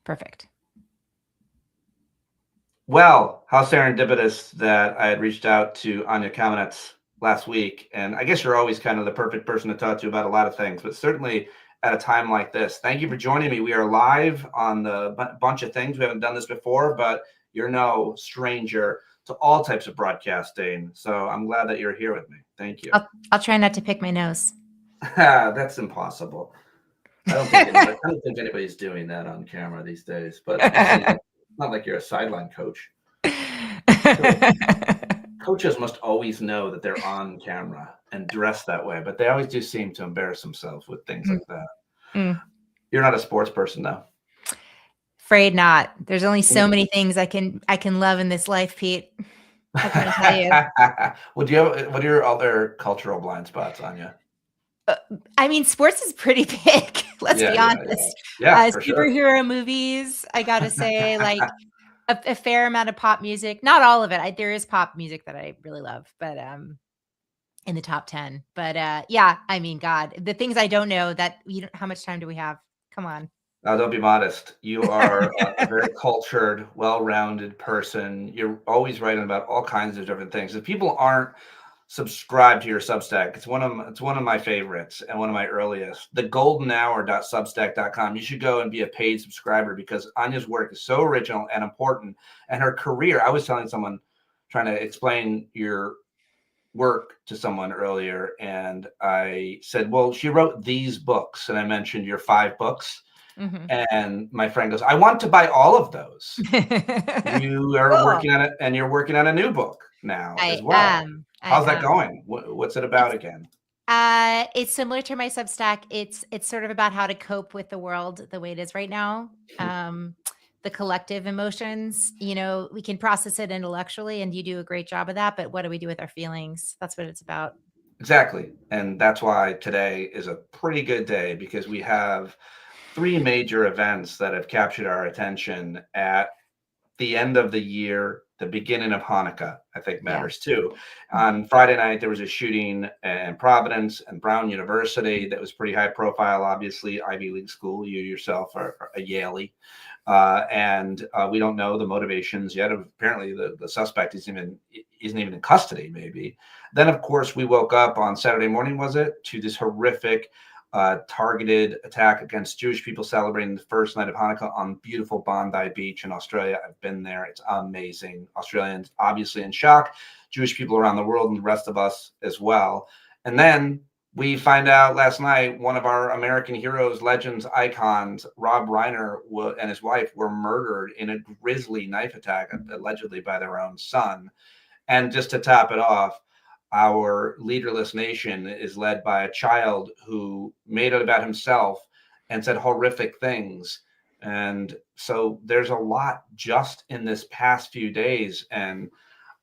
Perfect. Well, how serendipitous that I had reached out to Anya Kamenetz last week. And I guess you're always kind of the perfect person to talk to about a lot of things, but certainly at a time like this. Thank you for joining me. We are live on the bunch of things. We haven't done this before, but you're no stranger to all types of broadcasting. So I'm glad that you're here with me. Thank you. I'll try not to pick my nose. That's impossible. I don't think anybody's doing that on camera these days, but it's not like you're a sideline coach. Coaches must always know that they're on camera and dress that way, but they always do seem to embarrass themselves with things like that. You're not a sports person, though. Afraid not. There's only so many things I can love in this life, Pete. What can I tell you? What are your other cultural blind spots, Anya? I mean, sports is pretty big. Let's be honest. Yeah, for sure. Superhero movies, I gotta say, like a fair amount of pop music. Not all of it. There is pop music that I really love, but in the top 10. But yeah, I mean, God, the things I don't know that how much time do we have? Come on. Don't be modest. You are a very cultured, well-rounded person. You're always writing about all kinds of different things. If people aren't subscribed to your Substack, it's one of my favorites and one of my earliest. thegoldenhour.substack.com. You should go and be a paid subscriber because Anya's work is so original and important. And her career, I was telling someone, trying to explain your work to someone earlier, and I said, well, she wrote these books, and I mentioned your 5 books. And my friend goes, I want to buy all of those. You are working on it, and you're working on a new book now as well. How's that going? What's it about again? It's similar to my Substack. It's sort of about how to cope with the world the way it is right now. The collective emotions, we can process it intellectually, and you do a great job of that. But what do we do with our feelings? That's what it's about. Exactly. And that's why today is a pretty good day, because we have 3 major events that have captured our attention at the end of the year. The beginning of Hanukkah, I think, matters too. On Friday night, there was a shooting in Providence and Brown University that was pretty high profile, obviously, Ivy League school. You yourself are a Yalie. And we don't know the motivations yet. Apparently, the suspect isn't even in custody, maybe. Then, of course, we woke up on Saturday morning, was it, to this horrific targeted attack against Jewish people celebrating the first night of Hanukkah on beautiful Bondi Beach in Australia. I've been there. It's amazing. Australians obviously in shock, Jewish people around the world, and the rest of us as well. And then we find out last night one of our American heroes, legends, icons, Rob Reiner, and his wife were murdered in a grisly knife attack, allegedly by their own son. And just to top it off, our leaderless nation is led by a child who made it about himself and said horrific things. And so there's a lot just in this past few days. And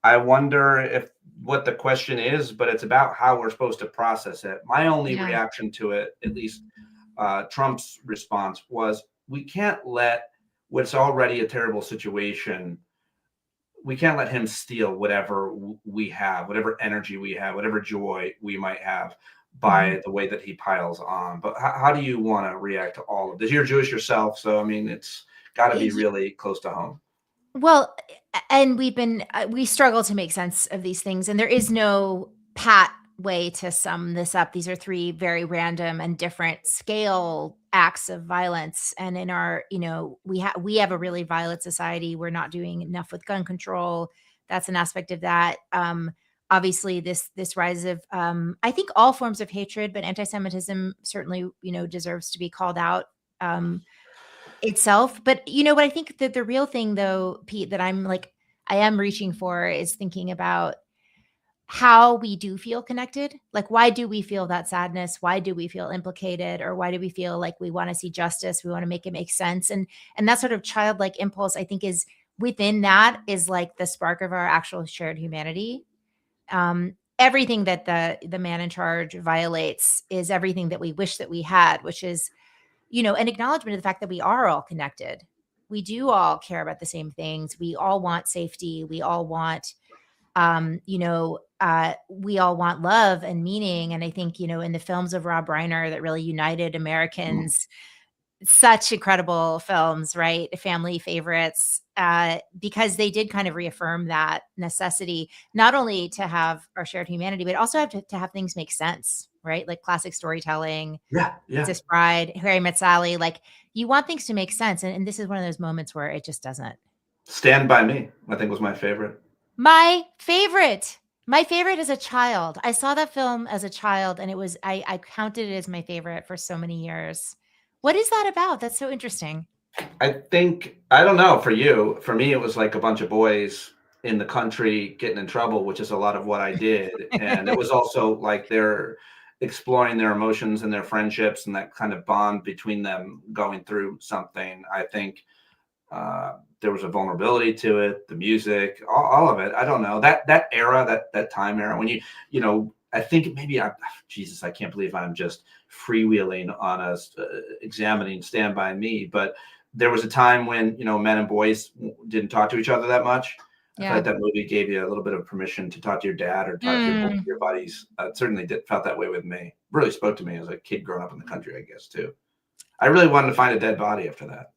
I wonder if what the question is, but it's about how we're supposed to process it. My only reaction to it, at least Trump's response, was we can't let what's already a terrible situation, we can't let him steal whatever we have, whatever energy we have, whatever joy we might have by the way that he piles on. But how do you want to react to all of this? You're Jewish yourself, so I mean, it's got to be really close to home. Well, and we struggle to make sense of these things, and there is no pat way to sum this up. These are 3 very random and different scale acts of violence. And in our, we have a really violent society. We're not doing enough with gun control. That's an aspect of that. Obviously this rise of, I think all forms of hatred, but anti-Semitism certainly, deserves to be called out itself. But what I think that the real thing though, Pete, that I am reaching for is thinking about how we do feel connected. Like, why do we feel that sadness? Why do we feel implicated? Or why do we feel like we want to see justice? We want to make it make sense. And that sort of childlike impulse, I think, is within that is like the spark of our actual shared humanity. Everything that the man in charge violates is everything that we wish that we had, which is, an acknowledgement of the fact that we are all connected. We do all care about the same things. We all want safety. We all want, we all want love and meaning. And I think, in the films of Rob Reiner that really united Americans, such incredible films, right? Family favorites, because they did kind of reaffirm that necessity, not only to have our shared humanity, but also have to have things make sense, right? Like classic storytelling, Yeah, yeah. Princess Bride, Harry Met Sally. Like you want things to make sense, and this is one of those moments where it just doesn't. Stand by Me, I think was my favorite. My favorite. My favorite as a child. I saw that film as a child, and it was I counted it as my favorite for so many years. What is that about? That's so interesting. I think I don't know for you. For me, it was like a bunch of boys in the country getting in trouble, which is a lot of what I did. And it was also like they're exploring their emotions and their friendships and that kind of bond between them going through something. I think there was a vulnerability to it, the music, all of it. I don't know that era, that time era when you know. I think maybe Jesus, I can't believe I'm just freewheeling on us, examining Stand By Me. But there was a time when men and boys didn't talk to each other that much. I feel Yeah. like that movie gave you a little bit of permission to talk to your dad or talk to Mm. your buddies. It certainly felt that way with me. Really spoke to me as a kid growing up in the country, I guess too. I really wanted to find a dead body after that.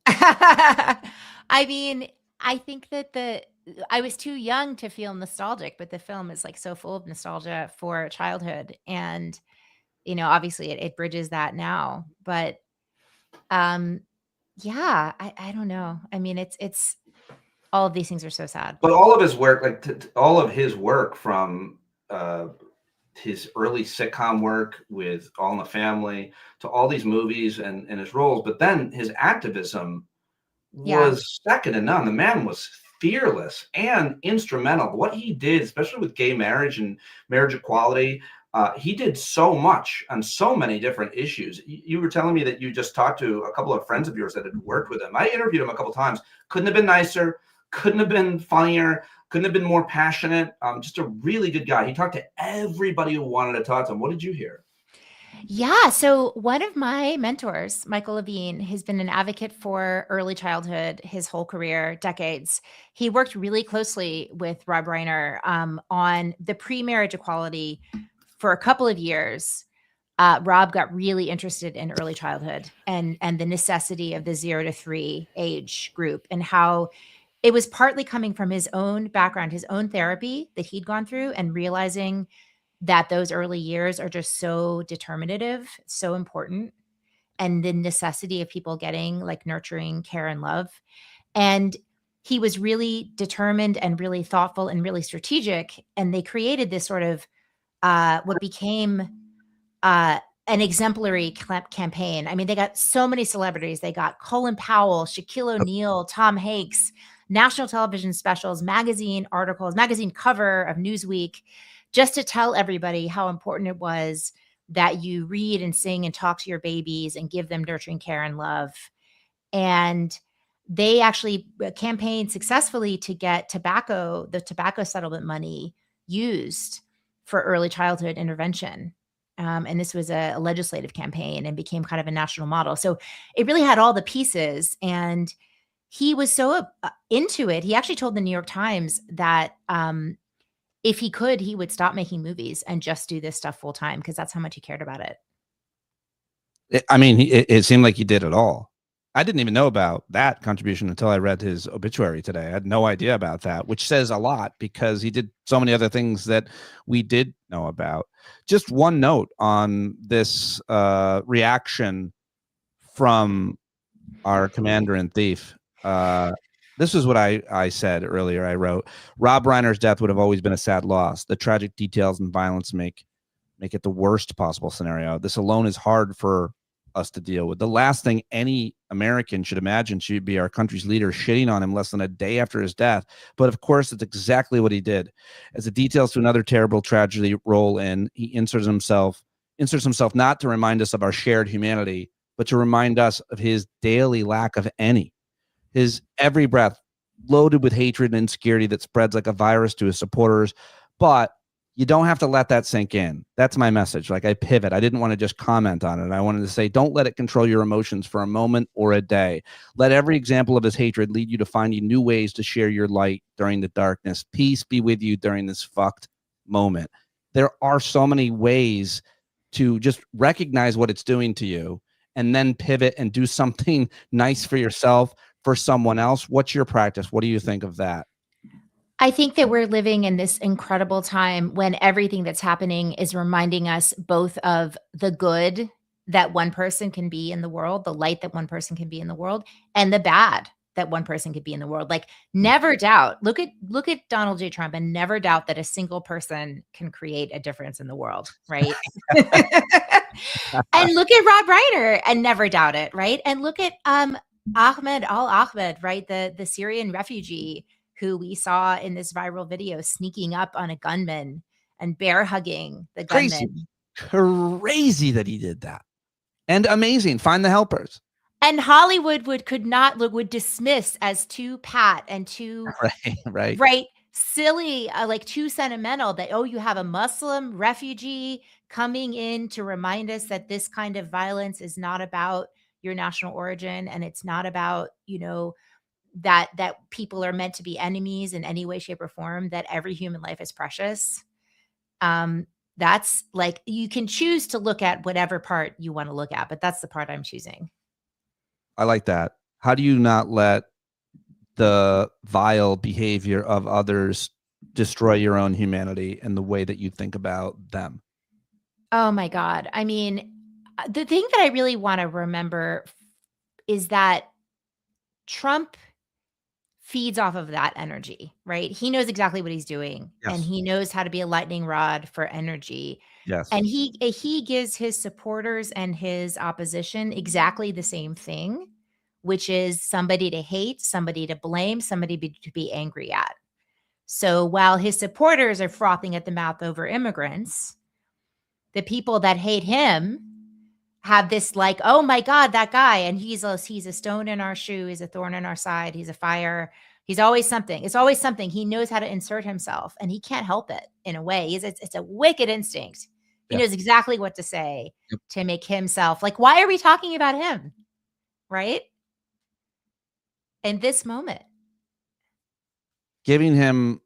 I mean, I think that I was too young to feel nostalgic, but the film is like so full of nostalgia for childhood, and obviously it bridges that now. But um, yeah, I don't know. I mean, it's all of these things are so sad. But all of his work, like all of his work from uh, his early sitcom work with All in the Family to all these movies and his roles, but then his activism Yeah. was second to none. The man was fearless and instrumental. What he did, especially with gay marriage and marriage equality, he did so much on so many different issues. You were telling me that you just talked to a couple of friends of yours that had worked with him. I interviewed him a couple times. Couldn't have been nicer. Couldn't have been funnier. Couldn't have been more passionate. Just a really good guy. He talked to everybody who wanted to talk to him. What did you hear? Yeah. So one of my mentors, Michael Levine, has been an advocate for early childhood his whole career, decades. He worked really closely with Rob Reiner on the pre-marriage equality for a couple of years. Rob got really interested in early childhood and the necessity of the 0 to 3 age group, and how it was partly coming from his own background, his own therapy that he'd gone through, and realizing that those early years are just so determinative, so important, and the necessity of people getting like nurturing care and love. And he was really determined and really thoughtful and really strategic. And they created this sort of what became uh, an exemplary campaign. I mean, they got so many celebrities. They got Colin Powell, Shaquille O'Neal, Tom Hanks, national television specials, magazine articles, magazine cover of Newsweek, just to tell everybody how important it was that you read and sing and talk to your babies and give them nurturing care and love. And they actually campaigned successfully to get the tobacco settlement money used for early childhood intervention. And this was a legislative campaign and became kind of a national model. So it really had all the pieces. And he was so into it. He actually told the New York Times that if he could, he would stop making movies and just do this stuff full time, because that's how much he cared about it. I mean, it seemed like he did it all. I didn't even know about that contribution until I read his obituary today. I had no idea about that, which says a lot because he did so many other things that we did know about. Just one note on this reaction from our commander in thief. This is what I said earlier. I wrote, Rob Reiner's death would have always been a sad loss. The tragic details and violence make it the worst possible scenario. This alone is hard for us to deal with. The last thing any American should imagine should be our country's leader shitting on him less than a day after his death. But of course, it's exactly what he did. As the details to another terrible tragedy roll in, he inserts himself not to remind us of our shared humanity, but to remind us of his daily lack of any. His every breath loaded with hatred and insecurity that spreads like a virus to his supporters. But you don't have to let that sink in. That's my message. Like, I pivot. I didn't want to just comment on it. I wanted to say, don't let it control your emotions for a moment or a day. Let every example of his hatred lead you to finding new ways to share your light during the darkness. Peace be with you during this fucked moment. There are so many ways to just recognize what it's doing to you and then pivot and do something nice for yourself, for someone else? What's your practice? What do you think of that? I think that we're living in this incredible time when everything that's happening is reminding us both of the good that one person can be in the world, the light that one person can be in the world, and the bad that one person could be in the world. Like, never doubt. Look at Donald J. Trump and never doubt that a single person can create a difference in the world, right? And look at Rob Reiner and never doubt it, right? And look at Ahmed al-Ahmed, right? The Syrian refugee who we saw in this viral video sneaking up on a gunman and bear hugging the Crazy. gunman. Crazy that he did that. And amazing. Find the helpers. And Hollywood would dismiss as too pat and too Right. silly, like too sentimental, that, oh, you have a Muslim refugee coming in to remind us that this kind of violence is not about your national origin, and it's not about, that people are meant to be enemies in any way, shape, or form, that every human life is precious. That's like, you can choose to look at whatever part you want to look at, but that's the part I'm choosing. I like that. How do you not let the vile behavior of others destroy your own humanity and the way that you think about them? Oh my God. I mean, the thing that I really want to remember is that Trump feeds off of that energy, right? He knows exactly what he's doing, and Yes. he knows how to be a lightning rod for energy. Yes. And he gives his supporters and his opposition exactly the same thing, which is somebody to hate, somebody to blame, to be angry at. So while his supporters are frothing at the mouth over immigrants, the people that hate him have this like, oh my God, that guy, and he's a stone in our shoe, he's a thorn in our side, he's a fire, he's always something. It's always something. He knows how to insert himself, and he can't help it in a way. It's a wicked instinct. He knows exactly what to say to make himself like, why are we talking about him? Right? In this moment. Giving him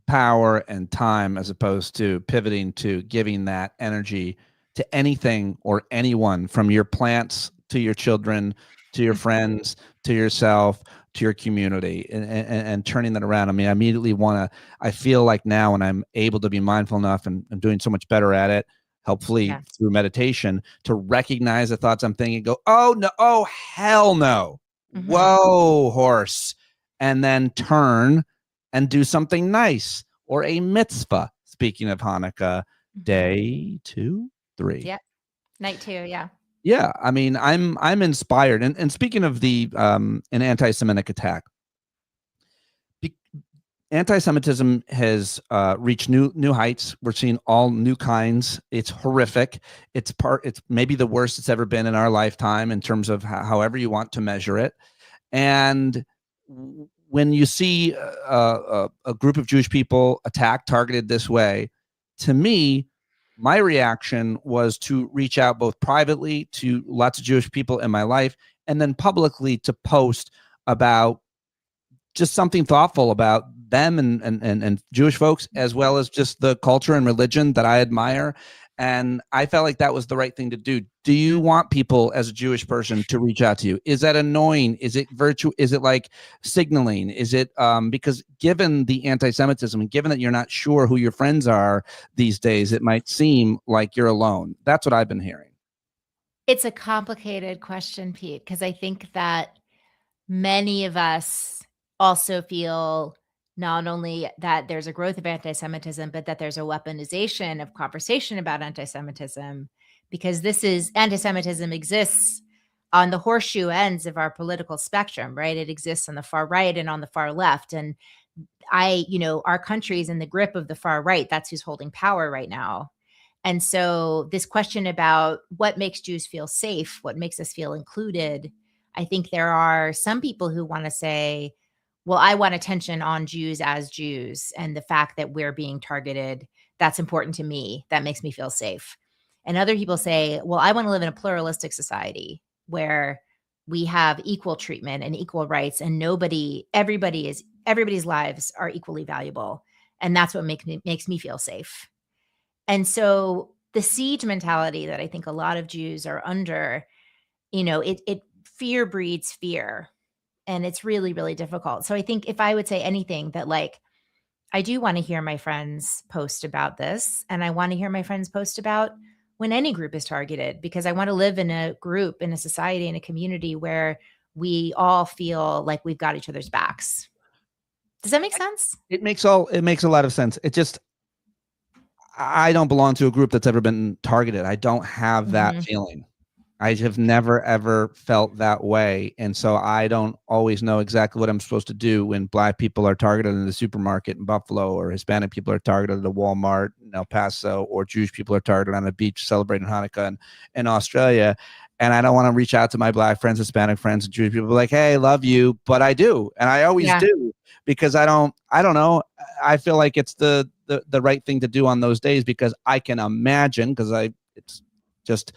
power and time as opposed to pivoting to giving that energy to anything or anyone, from your plants to your children, to your friends, to yourself, to your community, and turning that around. I mean, I immediately I feel like now, when I'm able to be mindful enough, and I'm doing so much better at it, hopefully through meditation, to recognize the thoughts I'm thinking, go, oh no, oh hell no, whoa horse, and then turn and do something nice, or a mitzvah. Speaking of Hanukkah, day 2, 3. Yep. Night 2. Yeah. Yeah. I mean, I'm inspired. And speaking of an anti-Semitic attack, anti-Semitism has reached new heights. We're seeing all new kinds. It's horrific. It's maybe the worst it's ever been in our lifetime, in terms of however you want to measure it. And when you see a group of Jewish people targeted this way, to me, my reaction was to reach out both privately to lots of Jewish people in my life, and then publicly to post about just something thoughtful about them and Jewish folks, as well as just the culture and religion that I admire. And I felt like that was the right thing to do. Do you want people, as a Jewish person, to reach out to you? Is that annoying? Is it virtue? Is it like signaling? Is it because given the anti-Semitism, and given that you're not sure who your friends are these days, it might seem like you're alone. That's what I've been hearing. It's a complicated question, Pete, because I think that many of us also feel not only that there's a growth of anti-Semitism, but that there's a weaponization of conversation about anti-Semitism, because anti-Semitism exists on the horseshoe ends of our political spectrum, right? It exists on the far right and on the far left. And our country is in the grip of the far right. That's who's holding power right now. And so this question about what makes Jews feel safe, what makes us feel included, I think there are some people who want to say, well, I want attention on Jews as Jews, and the fact that we're being targeted, that's important to me. That makes me feel safe. And other people say, well, I want to live in a pluralistic society where we have equal treatment and equal rights, and everybody's lives are equally valuable. And that's what makes me feel safe. And so the siege mentality that I think a lot of Jews are under it fear breeds fear, and it's really, really difficult. So I think if I would say anything, that like, I do want to hear my friends post about this, and I want to hear my friends post about when any group is targeted, because I want to live in a group, in a society, in a community where we all feel like we've got each other's backs. Does that make sense? It makes a lot of sense. It just, I don't belong to a group that's ever been targeted. I don't have that feeling. I have never, ever felt that way. And so I don't always know exactly what I'm supposed to do when Black people are targeted in the supermarket in Buffalo, or Hispanic people are targeted at a Walmart in El Paso, or Jewish people are targeted on a beach celebrating Hanukkah in Australia. And I don't want to reach out to my Black friends, Hispanic friends, and Jewish people like, hey, love you. But I do. And I always do, because I don't know. I feel like it's the right thing to do on those days, because I can imagine, it's just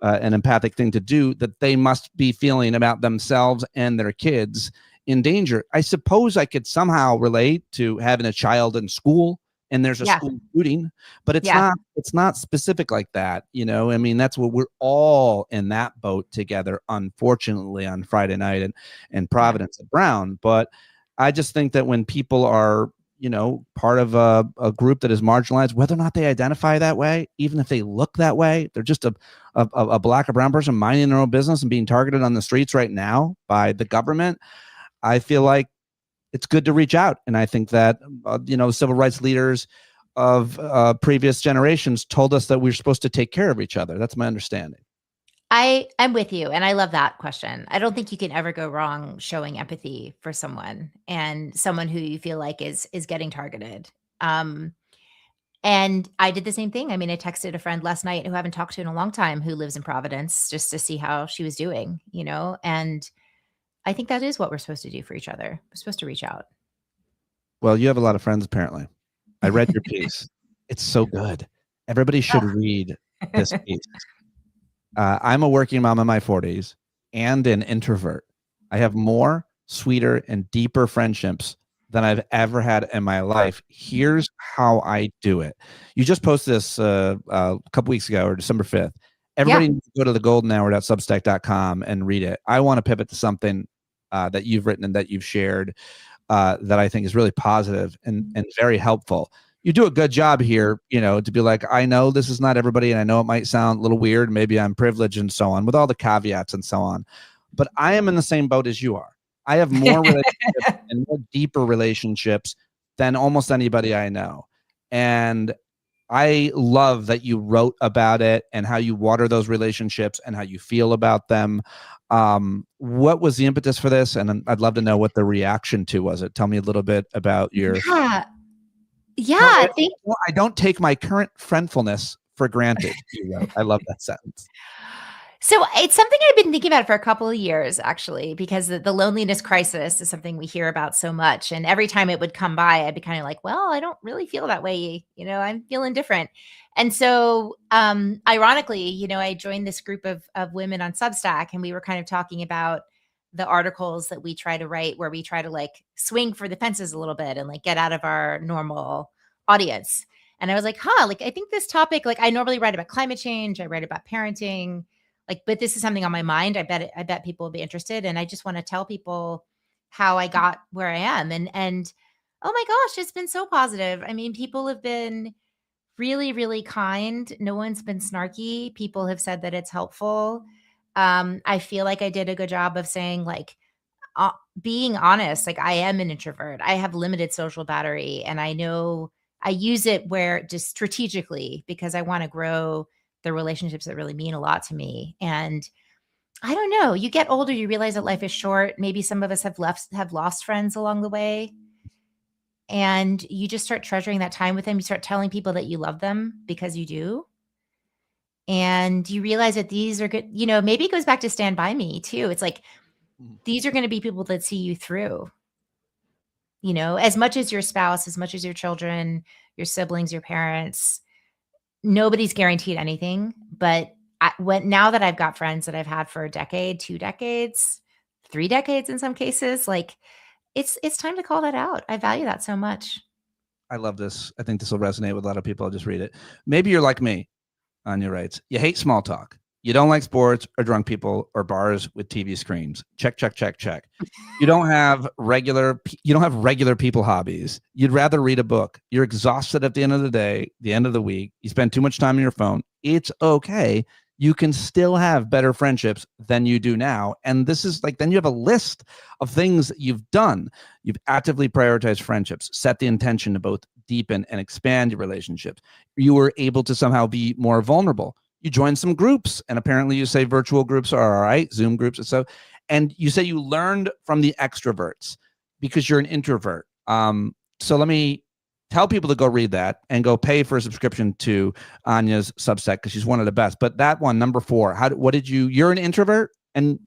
an empathic thing to do, that they must be feeling about themselves and their kids in danger. I suppose I could somehow relate to having a child in school and there's a school shooting, but it's not specific like that. I mean, that's what we're all in that boat together, unfortunately, on Friday night in Providence at Brown. But I just think that when people are, part of a group that is marginalized, whether or not they identify that way, even if they look that way, they're just a Black or brown person minding their own business and being targeted on the streets right now by the government. I feel like it's good to reach out. And I think that, civil rights leaders of previous generations told us that we're supposed to take care of each other. That's my understanding. I'm with you. And I love that question. I don't think you can ever go wrong showing empathy for someone, and someone who you feel like is getting targeted. And I did the same thing. I mean, I texted a friend last night who I haven't talked to in a long time, who lives in Providence, just to see how she was doing, and I think that is what we're supposed to do for each other. We're supposed to reach out. Well, you have a lot of friends, apparently. I read your piece. It's so good. Everybody should read this piece. I'm a working mom in my 40s and an introvert. I have more, sweeter, and deeper friendships than I've ever had in my life. Here's how I do it. You just posted this a couple weeks ago, or December 5th. Everybody needs to go to thegoldenhour.substack.com and read it. I want to pivot to something that you've written and that you've shared that I think is really positive and very helpful. You do a good job here, to be like, I know this is not everybody, and I know it might sound a little weird. Maybe I'm privileged and so on, with all the caveats and so on. But I am in the same boat as you are. I have more relationships and more deeper relationships than almost anybody I know. And I love that you wrote about it and how you water those relationships and how you feel about them. What was the impetus for this? And I'd love to know what the reaction to was it. Tell me a little bit about your... Yeah. I don't take my current friendfulness for granted. I love that sentence. So it's something I've been thinking about for a couple of years, actually, because the loneliness crisis is something we hear about so much. And every time it would come by, I'd be kind of like, well, I don't really feel that way. I'm feeling different. And so ironically, I joined this group of women on Substack, and we were kind of talking about the articles that we try to write, where we try to like swing for the fences a little bit and like get out of our normal audience. And I was like, I think this topic, like I normally write about climate change, I write about parenting, but this is something on my mind. I bet people will be interested. And I just want to tell people how I got where I am. And oh my gosh, it's been so positive. I mean, people have been really, really kind. No one's been snarky. People have said that it's helpful. I feel like I did a good job of saying, like, being honest. Like, I am an introvert. I have limited social battery, and I know I use it where just strategically, because I want to grow the relationships that really mean a lot to me. And I don't know, you get older, you realize that life is short. Maybe some of us have lost friends along the way. And you just start treasuring that time with them. You start telling people that you love them, because you do. And you realize that these are good, maybe it goes back to Stand By Me too. It's like, these are going to be people that see you through, as much as your spouse, as much as your children, your siblings, your parents. Nobody's guaranteed anything. But now that I've got friends that I've had for a decade, 2 decades, 3 decades in some cases, like it's time to call that out. I value that so much. I love this. I think this will resonate with a lot of people. I'll just read it. Maybe you're like me. Anya writes, you hate small talk. You don't like sports or drunk people or bars with TV screens. Check, check, check, check. You don't have regular people hobbies. You'd rather read a book. You're exhausted at the end of the day, the end of the week. You spend too much time on your phone. It's okay. You can still have better friendships than you do now. And this is like, then you have a list of things that you've done. You've actively prioritized friendships, set the intention to both deepen and expand your relationships. You were able to somehow be more vulnerable. You join some groups, and apparently you say virtual groups are all right, Zoom groups and so. And you say you learned from the extroverts because you're an introvert. So let me tell people to go read that and go pay for a subscription to Anya's Substack because she's one of the best. But that one, number 4, you're an introvert, and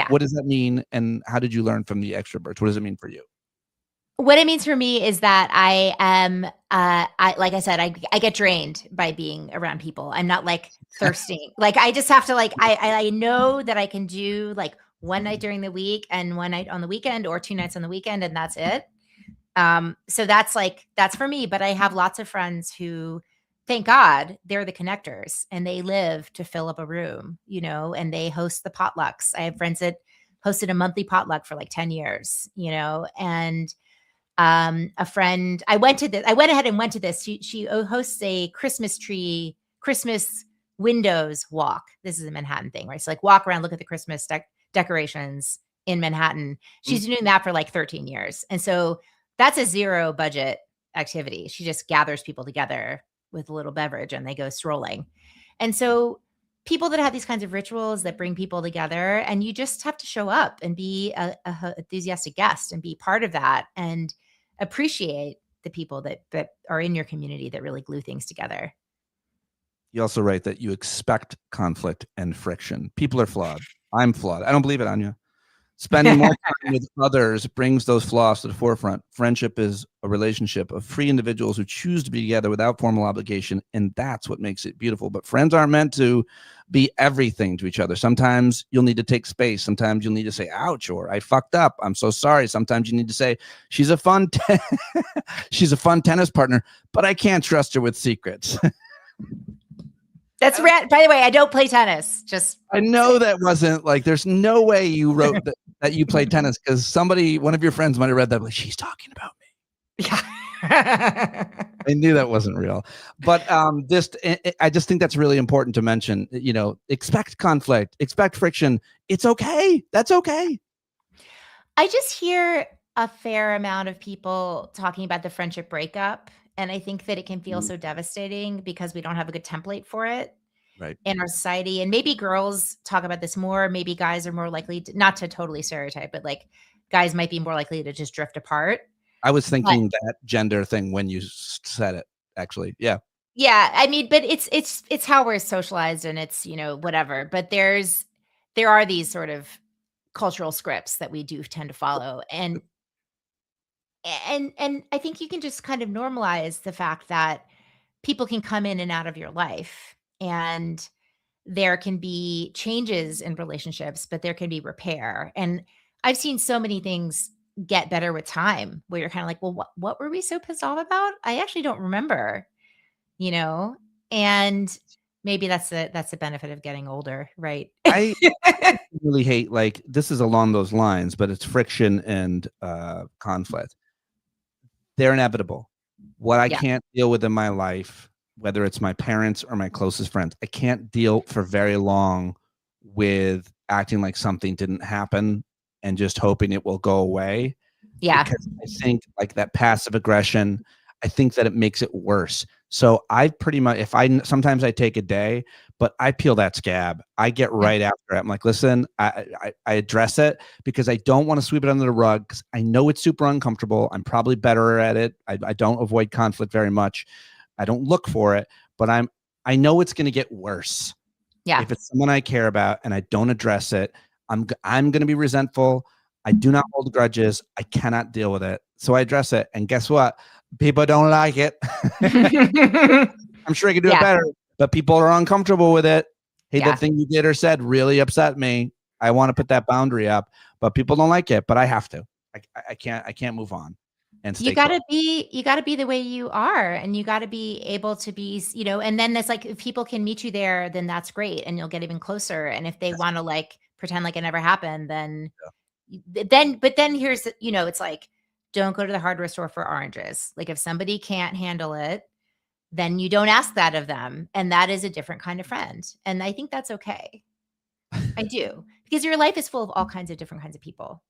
what does that mean? And how did you learn from the extroverts? What does it mean for you? What it means for me is that I am, like I said, I get drained by being around people. I'm not like thirsting. Like I just have to I know that I can do like one night during the week and one night on the weekend or 2 nights on the weekend, and that's it. So that's for me. But I have lots of friends who, thank God, they're the connectors and they live to fill up a room, and they host the potlucks. I have friends that hosted a monthly potluck for like 10 years, and a friend, I went ahead and went to this. She hosts a Christmas windows walk. This is a Manhattan thing, right? So like walk around, look at the Christmas decorations in Manhattan. She's doing that for like 13 years. And so that's a 0 budget activity. She just gathers people together with a little beverage and they go strolling. And so people that have these kinds of rituals that bring people together, and you just have to show up and be a enthusiastic guest and be part of that and appreciate the people that are in your community that really glue things together. You also write that you expect conflict and friction. People are flawed. I'm flawed. I don't believe it, Anya. Spending more time with others brings those flaws to the forefront. Friendship is a relationship of free individuals who choose to be together without formal obligation, and that's what makes it beautiful. But friends aren't meant to be everything to each other. Sometimes you'll need to take space. Sometimes you'll need to say, ouch, or I fucked up. I'm so sorry. Sometimes you need to say, she's a fun tennis partner, but I can't trust her with secrets. That's rad. By the way, I don't play tennis. I know that wasn't like, there's no way you wrote that you played tennis because one of your friends might have read that, like, she's talking about me. Yeah. I knew that wasn't real. But I just think that's really important to mention, expect conflict, expect friction. It's okay. That's okay. I just hear a fair amount of people talking about the friendship breakup. And I think that it can feel so devastating because we don't have a good template for it in our society. And maybe girls talk about this more. Maybe guys are more likely to, not to totally stereotype, but like guys might be more likely to just drift apart. I was thinking that gender thing when you said it, actually. Yeah. Yeah. I mean, but it's how we're socialized and it's, whatever. But there are these sort of cultural scripts that we do tend to follow. And I think you can just kind of normalize the fact that people can come in and out of your life and there can be changes in relationships, but there can be repair. And I've seen so many things get better with time where you're kind of like, well, what were we so pissed off about? I actually don't remember, and maybe that's the benefit of getting older. Right. I really hate, like, this is along those lines, but it's friction and conflict. They're inevitable. What I can't deal with in my life, whether it's my parents or my closest friends, I can't deal for very long with acting like something didn't happen and just hoping it will go away. Yeah. Because I think like that passive aggression, I think that it makes it worse. So I pretty much, sometimes I take a day, but I peel that scab. I get right after it. I'm like, listen, I address it because I don't want to sweep it under the rug because I know it's super uncomfortable. I'm probably better at it. I don't avoid conflict very much. I don't look for it, but I know it's going to get worse. Yeah. If it's someone I care about and I don't address it, I'm going to be resentful. I do not hold grudges. I cannot deal with it. So I address it. And guess what? People don't like it. I'm sure I could do it better, but people are uncomfortable with it. Hey, that thing you did or said really upset me. I want to put that boundary up, but people don't like it, but I have to. I can't move on. and stay You close. gotta be the way you are, and you gotta be able to be, and then it's like if people can meet you there, then that's great, and you'll get even closer. And if they Yes. want to like pretend like it never happened, then Yeah. but then here's it's like don't go to the hardware store for oranges. Like if somebody can't handle it, then you don't ask that of them, and that is a different kind of friend. And I think that's okay. I do, because your life is full of all kinds of different kinds of people,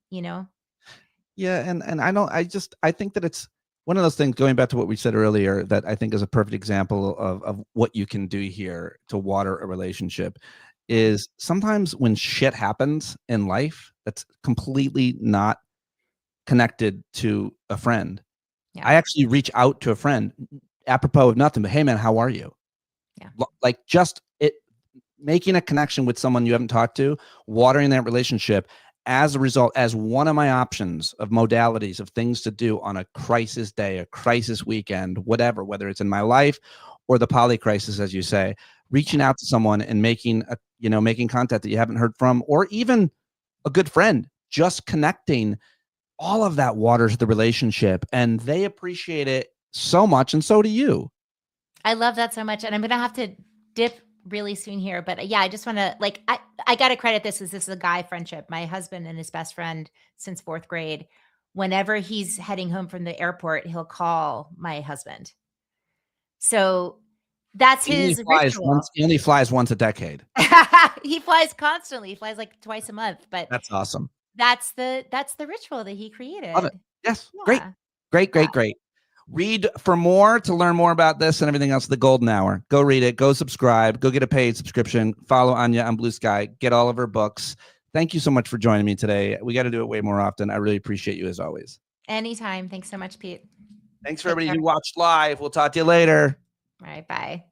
Yeah, and I think that it's one of those things, going back to what we said earlier, that I think is a perfect example of what you can do here to water a relationship is sometimes when shit happens in life that's completely not connected to a friend. Yeah. I actually reach out to a friend apropos of nothing, but hey man, how are you? Yeah. Like just it making a connection with someone you haven't talked to, watering that relationship as a result, as one of my options of modalities of things to do on a crisis day, a crisis weekend, whatever, whether it's in my life or the poly crisis, as you say, reaching out to someone and making contact that you haven't heard from, or even a good friend, just connecting, all of that waters the relationship, and they appreciate it so much. And so do you. I love that so much, and I'm gonna have to dip really soon here, but yeah, I just want to I got to credit this as this is a guy friendship. My husband and his best friend since 4th grade. Whenever he's heading home from the airport, he'll call my husband. So that's his ritual. He only flies once a decade. He flies constantly. He flies like twice a month, but That's awesome. that's the ritual that he created. Love it. Yes. Yeah. Great. Read for more to learn more about this and everything else. The Golden Hour. Go read it. Go subscribe. Go get a paid subscription. Follow Anya on Blue Sky. Get all of her books. Thank you so much for joining me today. We got to do it way more often. I really appreciate you as always. Anytime. Thanks so much, Pete. Thanks for everybody who watched live. We'll talk to you later. All right. Bye.